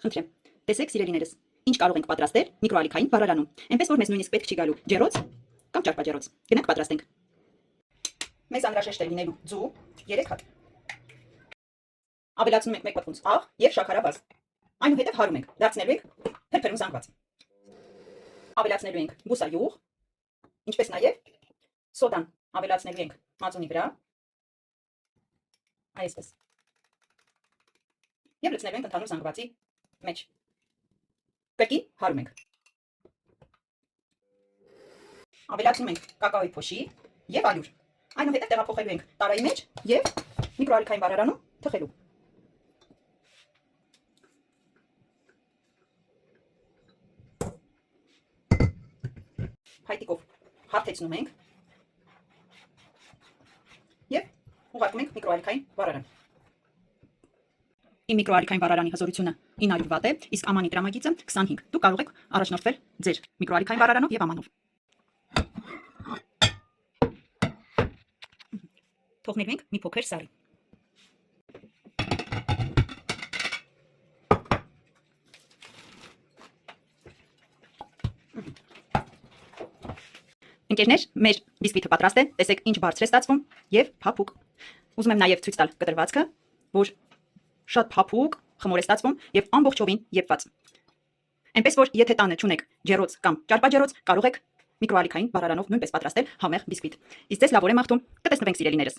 Խնդրեմ, տեսեք սիրելիներս, ինչ կարող ենք պատրաստել միկրոալիքային վառարանում, այնպես որ մեզ նույնիսկ պետք չի գալու ջեռոց կամ ճարպաջեռոց։ Գնանք պատրաստենք։ Մեզ անհրաժեշտ է լինելու ձու 3 հատ։ Ավելացնում ենք 1 պատմուց աղ եւ շաքարավազ։ Այնուհետև հարում ենք, դարձնելու ենք փրփրուն զանգված։ Ավելացնելու ենք բուսայուղ, ինչպես նաև սոդան ավելացնելու ենք մածունի վրա։ Այսպես։ Եվ լցնելու ենք ընդհանուր զանգվածի մեջ։ Կրկին հարում ենք։ Ավելացնում ենք կակաոյի փոշի եւ ալյուր։ Այնուհետև տեղափոխելու ենք տարայի մեջ եւ միկրոալիքային վառարանում թխելու։ Փայտիկով հարթեցնում ենք եւ ուղարկում ենք միկրոալիքային վառարան։ Իմ միկրոալիքային վառարանի հզորությունը 900 վատ է, իսկ ամանի տրամագիծը 25։ Դուք կարող եք առաջնորդվել ձեր միկրոալիքային վառարանով եւ ամանով։ Թողնելու ենք մի փոքր սարի։ Ընկերներ, մեր բիսկվիթը պատրաստ է, տեսեք ինչ բարձր է ստացվում եւ փափուկ։ Ուզում եմ նաեւ ցույց տալ կտրվածքը, որ շատ փափուկ խմոր է ստացվում եւ ամբողջովին եփված։ Այնպես որ եթե տանը չունեք ջեռոց կամ ճարպաջեռոց, կարող եք միկրոալիքային վառարանով նույնպես պատրաստել համեղ բիսկվիթ։ Իսկ ձեզ լավ օր եմ աղթում, կտեսնվենք սիրելիներս։